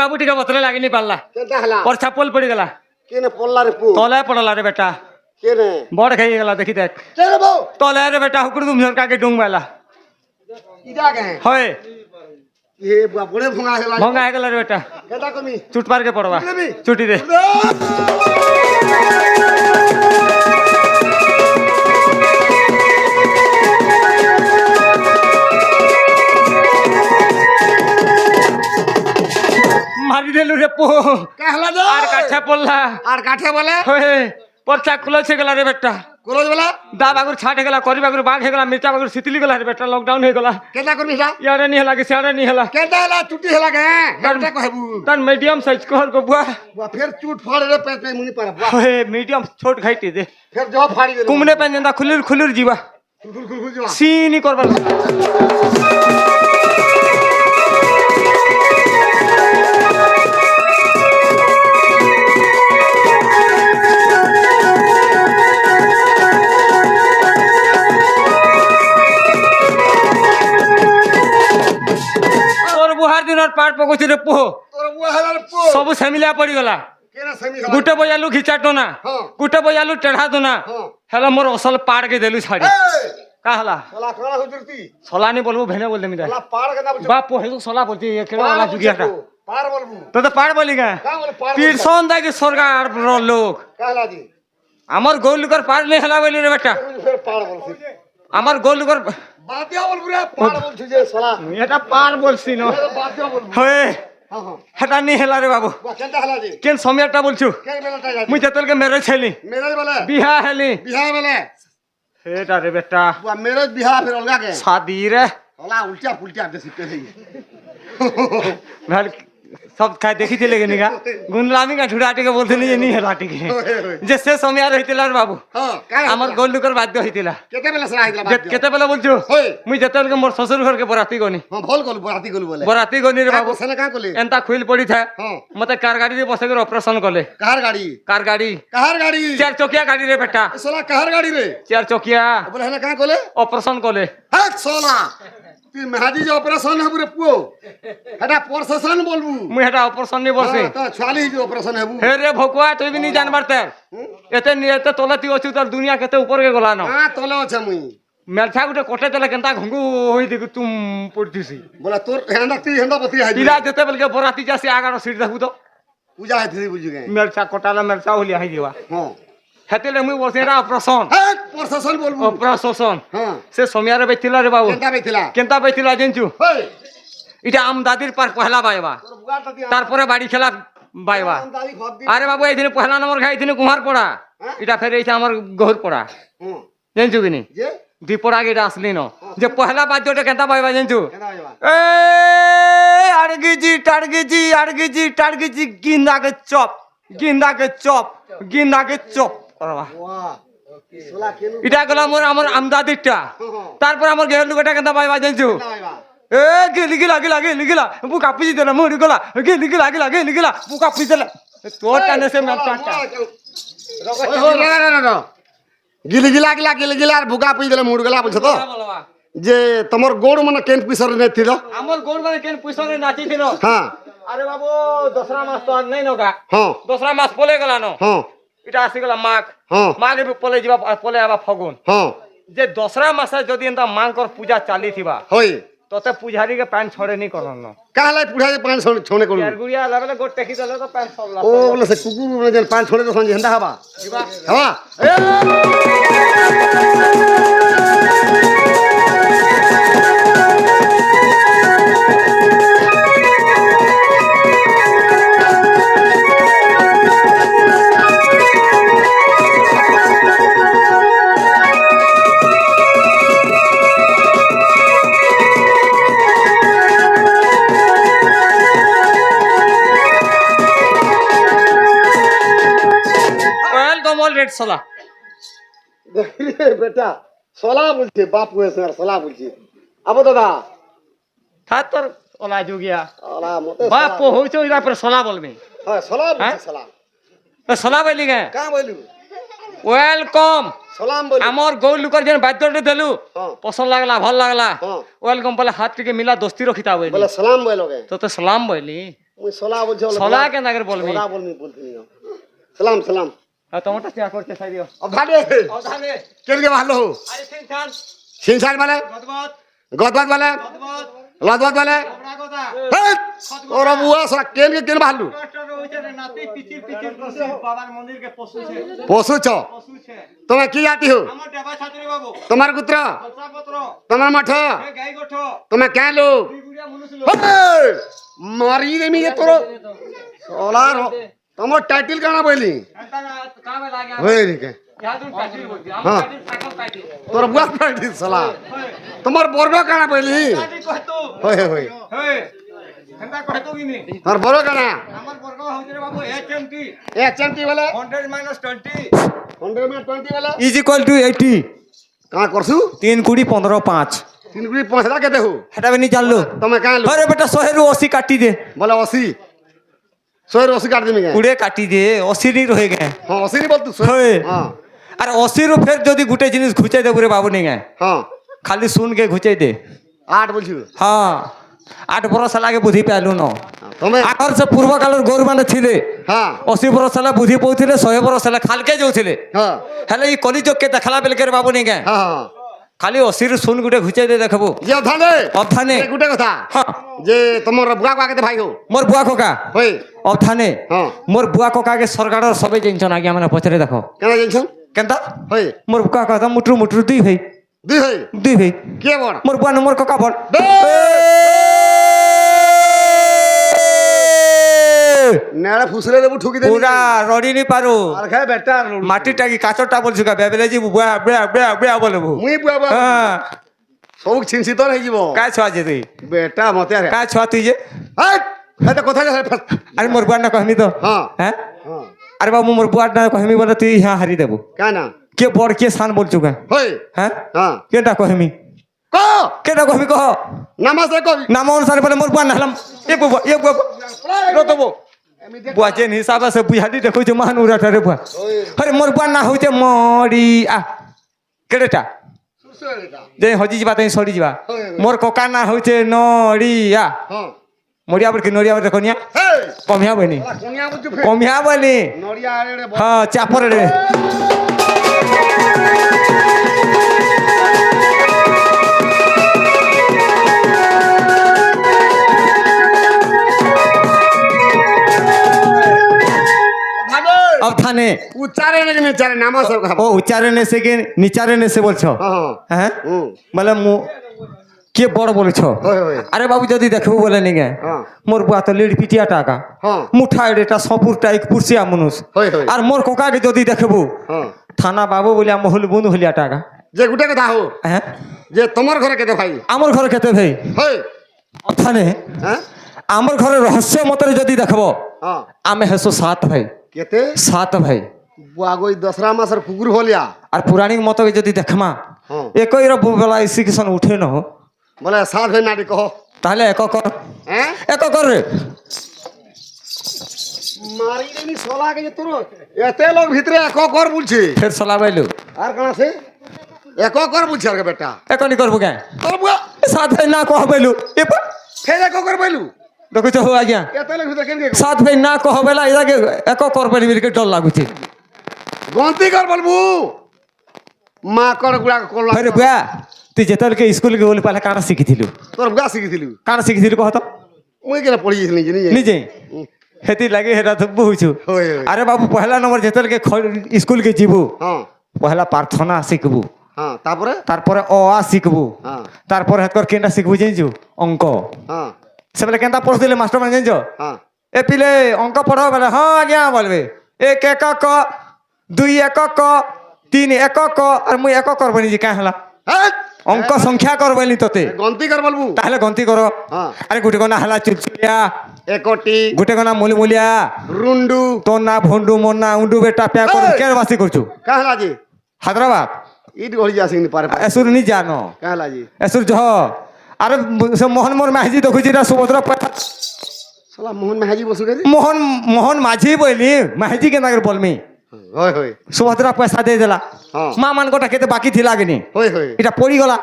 বাবু টিকে বতলে লাগি নি পারলা কেনতা হলা ওর ছাপল পড়ি গলা কেনে পড়লা রে পু তলে পড়লা রে বেটা কেনে বড় খাই গলা দেখি দেখ কেনে বউ তলে রে বেটা হুকুর তুমি কাকে ডুং মেলা ইডা কে হয় এ বড়ে ভঙা হলা ভঙ্গা হয়ে গেল রে বেটা কেনতা কমি চুট পারকে পড়বা দেবি? চুটি দে মারি দিলু রে পো কে হলা দো আর কাছে পড়লা আর কাঠে বলে হয়ে পরচা খুলেছে গেলা রে বেটা কলজ বলে দা বাগুর ছাট হয়ে গেলা করি বাগুর বাঘ হয়ে গেলা মির্চা বাগুর শীতলি গেলা রে বেটা লকডাউন হয়ে গেলা কেনতা করবি এটা ইয়ারে নি হেলা কি সিয়ারে নি হেলা কেনতা হলা চুটি হলা কে কেনতা কহবু তার মিডিয়াম সাইজ কর গো বুয়া বুয়া ফের চুট ফাড় রে পেট पे मुनी पारा बुआ হয়ে মিডিয়াম ছোট খাইতে দে फिर जो फाड़ी दे কুমনে পেন জেন্দা খুলির খুলির জিবা खुल खुल खुल जो সিনি করবার তোর বুহার দিনের পাট পকছি রে পোহ तोर बुआ हला रे पो সবু সেমিলিয়া পড়ি গলা केना समी हला গুটে বজালু খিচাটো না हां গুটে বজালু টেढ़া না हां হেলা মোর অসল পাড় কে দেলু ছাড়ি ए কা হলা साला करा हो जरती সলানি বলবো ভেনে বলতে মিদা साला पार के ना বাপ পোহে তো সলা বলছি এ কেড়ে वाला জুগিয়াটা पार बोलबू তো তো পাড় বলি গা का बोले पार পীরসন দাকে সরকার লোক कहला जी আমার গৌলুকর পাড় নেই হেলা বলি রে বেটা फिर पार बोलसी আমার গৌলুকর बातिया बोल रे पार बोल तुझे साला এটা পাড় বলছি ন बातिया बोल হয়ে हां हां হেটা নি হেলা রে বাবু बुआ केनता हला जी কেন সময়টা বলছু के बेलटा जा মুই তেতলকে মেরে ছেলি मेरे बोले বিহা হেলি बिहार बोले হেটা রে বেটা बुआ मेरे बिहार फिर अलगा के শাদি রে साला उल्टा पुल्टा दे सिक्के है ভাল সব খাই দেখিছিলে কেনি গা গুনলামি গা ঠুড়াটিকে বলছিলি যে নি হেলাটিকে যে সে সময় আর হইতিলা রে বাবু हां का আমার গৌলুকর বাধ্য হইতিলা केते बेला सला आइला যে बात কেতে বেলা বলছো होय মুই যেতলকে মোর শ্বশুর ঘরকে বরাতি গনি हां भोल कोल बराती कोल बोले বরাতি গনি রে বাবু सने का कोले এন্তা খুইল পড়ি থা हां মতে কার গাড়ি বসে করে অপারেশন কলে कहर गाड़ी কার গাড়ি कहर गाड़ी চার চকিয়া গাড়ি রে বেটা साला कहर गाड़ी रे চার চকিয়া बोले है ना का कोले অপারেশন কলে हट सोला तू महाजी जो ऑपरेशन है बुरे पुओ हटा प्रोसेसन बोलबू মুই হেটা অপারেশন নি বসে तो छाली जो ऑपरेशन है बू হে রে ভকুয়া তুই বি নি জানবার তে এতে নি এতে তলাতি অছু তার দুনিয়া কেতে উপর কে গলা ন हां तोलो छे मुई মেলছা গুটে কোটে তেলে কেনতা ঘঙ্গু হই দেখু তুম পড়তিছি बोला तोर हेंदा ती हेंदा बती है পিলা যেতে বেলকে বরাতি যাসি আগার সিট দেখু তো पूजा है थी बुझ गए মেলছা কোটালা মেলছা হলি আই দিবা हां হেতেলে মুই বসে এটা অপারেশন हट प्रोसेसन बोलबू অপারেশন हां সে সমিয়ারে বেতিলা রে বাবু केंता बेथिला কেনতা বেতিলা জানছু होय এটা আম দাদির পার পহলা বাইবা तोर बुआ तती তারপরে বাড়ি খেলা বাইবা दादी खब दी আরে বাবু এইদিন পহলা নম্বর খাই এইদিন কুমার পড়া এটা ফের এইটা আমার গহর পড়া हां জানছু কি নি जे দীপরা গিটা আসলি ন যে পহলা বাদ্যটা কেনতা বাইবা জানছু केना आइबा এ আড়গিজি টাড়গিজি টাড়গিজি গিন্দাকে চপ গিন্দাকে চপ করবা वाह सोला केनु এটা গেল আমার আমদাদিরটা তারপর আমার গের লোকটা কেনতা বাইবা জানছু केना आइबा এ গিলা বুকা পিজি দিলা মুড়ি গলা গিলা বুকা পিজি দিলা তোর কানে সে মেলচাটা गिली गिला আর ভুগা পই দেলে মুড় গলা বুঝছ তো যে তোমার গোড় মানে কেন পিসর নে থিল আমার গোল মানে কেন পয়সারে নাচি দিল হ্যাঁ আরে বাবু দসরা মাস তো আর নাই নগা হ্যাঁ দসরা মাস পলে গেল ন হ্যাঁ এটা আসি গেল মাঘ হ্যাঁ মাঘ পলে যাবা পলে আবা ফগুন হ্যাঁ যে দসরা মাসে যদি এন্তা মাঙ্কর পূজা চালি থিবা হই তোতে পূজারি কে প্যান ছড়ে নি করন ন কাহলে পুড়া যে পাঁচ ছনে করু ইয়ার গুড়িয়া লাগলে গোট টেকি দলে তো প্যান ছড়লা ও বলে সে কুকুর মানে যে পাঁচ ছনে তো সঞ্জে হেন্দা হবা হবা ওয়েল দমল রেড সলা বেটা সলা বলছে বাপ হয়েছে আর সলা বলছে আবো দাদা থাক তোর ওলা যুগিয়া সলা মতে বাপ হইছো ইরা পরে সলা বলবি হ্যাঁ সলা হ্যাঁ? বলছে সলা তো সলা বলি গে কা বলু ওয়েলকম সলাম বলু আমার গৌ লুকর যেন বাদ্যটা দেলু হ্যাঁ পছন্দ লাগলা ভাল লাগলা হ্যাঁ ওয়েলকম বলে হাত টিকে মিলা দোস্তি রখিতা বলি বলে সালাম বলোগে তো তো সালাম বলি মুই সলা বলছি সলা কেন করে বলবি সলা বলমি বলতে নিও সালাম সালাম তোমারটা চেয়া করতে চাই দিও অধানে অধানে কেলকে ভালো আরে সিং খান সিনসার মানে গদবাদ গদবাদ মানে গদবাদ লদবাদ মানে বড়া কথা ওরা বুয়া সলা কেন ভালো কষ্টর হইছে রে নাতি পিচির পিচির করছে বাবার মন্দিরকে পশুছে পশুছ পশুছে তুমি কি জাতি হো আমার দেবা ছাত্রী বাবু তোমার পুত্র পত্র তোমার মঠ এ গাই গোঠ তুমি কেন লোক দুই গুড়িয়া মনুষ্য মারি দেমি যে তোর সলার তোমার টাইটেল কানা বলি কামে লাগে হয়ে রে কে ইয়াদুন টাইটেল বলছি হ্যাঁ। আমার টাইটেল সাকল টাইটেল তোর বুয়া টাইটেল সলা তোমার বর্গ কানা বলি টাইটেল কহতো হয়ে হয়ে হে হেন্দা কহতো কিনি তোর বড় কানা আমার বর্গ হইছে রে বাবু HMT এ চেমটি বলে 100 - 20 100 में 20 वाला ইজ ইকুয়াল টু 80 कहां करसु 3 कुड़ी 15 5 3 गुड़ी 5 के देहु হেটা বেনি জানলো तमे कहां लो अरे बेटा 100 रु 80 काटी दे बोला 80 100 80 काट देमी के कुड़े काटी दे 80 नहीं रह गए हां 80 नहीं बोल तू होए। हां अरे 80 रु फिर जदि गुटे जिनिस घुचे दे रे बाबू नहीं गए हां खाली सुन के घुचे दे 8 बोलछु हाँ 8 बरस लागे बुद्धि पालु न तमे आगर से पूर्व काल गौर माने थिले हां 80 बरस ला बुद्धि पहुथिले 100 बरस ला खालके जाउथिले हां हेले ई कलिजुग के देखला बेल के बाबू नहीं गए हां खाली 80 रु सुन गुटे घुचे दे देखबो जे धाने अबथाने ए गुटे कथा हाँ जे तमर बुआ को आके भाई हो मोर बुआ कोका होय अबथाने हां मोर बुआ कोका के सरकार सबे जिनछन आगे माने पछरे देखो केना जइछन केनता होय मोर बुआ कोका मुटरू मुटरू दुई भाई दुई होय दुई भाई के बड़ मोर बुआ न मोर कोका बड़ बे! नेड़ा फुसरे देबु ठुकी देबी पूरा रडी नहीं पारो আর খায় বেটা আর লড়ু। माटी टाकी काचरटा बोल छुका बेबेले जी बुआ बुआ बुआ बुआ बोलबो মুই বুয়া বুয়া हां সব ছিনছি তোর হই যাব काय छुआ जे तुई বেটা মতে আরে काय छुआ तुई जे হাট এটা কোথায় যাস अरे मोर बुआ न कहमी तो हां हैं हां अरे बाबू मोर बुआ न कहमी बोले तुई यहां हारी देबो কানা के बड़ के सान बोल चुका হই हैं हां केटा कहमी ক केटा कहमी कह নামাজ কই नाम अनुसार बोले मोर बुआ न हलम ए बुआ रो तो बुआ जेन हिसाब से बुझाली देखो जे महान उराटा रे बुआ अरे मोर बुआ ना होते मरी आ केडेटा जे हजी जीवा तई सड़ी जीवा मोर कोका ना होते नड़िया हां मरिया पर कि नड़िया पर कोनिया হে कमिया बनी কোনিয়া বুঝু ফে कमिया बनी নড়িয়া আরে हां चापर रे अब थाने উচ্চারণ নাকি নিচারে নামাজ কথা ओ उच्चारण से के निचारण से बोलछो हां हैं হুম मतलब मु के बड़ बोलछो হই হই अरे बाबू जदि देखबो बोले नहीं गए हां मोर बुआ तो लीड पिटिया टाका हां मुठा एटा सपुरटा एक पुरसिया मनुष হই হই আর মোর কোকাকে যদি দেখবো हां থানা বাবু বলিয়া মহুল বুন হলিয়া টাকা যে গুটে কথা হো হ্যাঁ যে তোমার ঘরে কেতে ভাই আমার ঘরে খেতে ভাই হই অথানে হ্যাঁ আমার ঘরে রহস্য মতরে যদি দেখবো হ্যাঁ আমি হেসো সাত ভাই কেতে 7 ভাই বুয়াগই দশরা মাসের কুকুর হলিয়া আর পুরাণিক মতকে যদি দেখমা হ্যাঁ একই র বেলা শিক্ষণ উঠে ন বলে সাত ভাই নাটি কহ তাহলে এক কর হ্যাঁ এক কর রে মারি দেনি সোলা কে যে তোর এতে লোক ভিতরে এক কর বলছে ফের চলাবাইলু আর কোন আছে এক কর বলছে আর বেটা একনি করবো কে তোর বুয়া 7 ভাই না কহবাইলু এ ফের এক কর বইলু দেখুছ হো আজ্ঞা এতে লোক ভিতরে কেন কে 7 ভাই না কহবেলা এটাকে এক করবেনি মিলকে ডর লাগুছে গন্তি কর বলবু মা কর গুড়া করলা আরে বুয়া তুই যেতলকে স্কুল কে বলি পালে কানা শিখিছিলু তোর বুয়া শিখিছিলু কানা শিখিছিলু কহ তো মুই কেন পড়িয়েছিলি নিজে নিজে নিজে হেতি লাগে হেটা তো বহুছু হই হই আরে বাবু পহলা নম্বর যেতলকে স্কুল কে যাবু হ্যাঁ পহলা প্রার্থনা শিখবু হ্যাঁ তারপরে তারপরে অ আ শিখবু হ্যাঁ তারপরে হেতকর কেনটা শিখবু জানিছু অঙ্ক হ্যাঁ সেবেলে কেনটা পড়ছিলে মাস্টার মানে জানিছ হ্যাঁ এ পিলে অঙ্ক পড়াও বলে হ্যাঁ আজ্ঞা বলবে 1 একক 2 একক 3 একক আর মুই একক করবনি যে কাঁ হলা হ্যাঁ অঙ্ক সংখ্যা করবনি তোতে গন্তি কর বলবু তাহলে গন্তি কর হ্যাঁ আরে গুটে কোনা হলা চুলচুলিয়া একটি গুটে কোনা মুলিমুলিয়া রুন্ডু তোর না ভন্ডু মোর না উন্ডু বেটা প্যা কর এই! কে বাসি করছু কাহলা জি হায়দ্রাবাদ ইট গড়ি যাসিনি পারে এসুর নি জানো কাহলা জি এসুর জহ আরে সে মোহন মোর মাঝি দেখুছি না সুভদ্রা সালা মোহন মেহাজি বসু গে মোহন মোহন মাঝি বলি মাঝি কে নাগর বলমি হই হই সুভদ্রা পয়সা দিয়ে দেলা হ্যাঁ মা মান গোটা খেতে বাকি থিলা কিনি হই হই এটা পড়ি গলা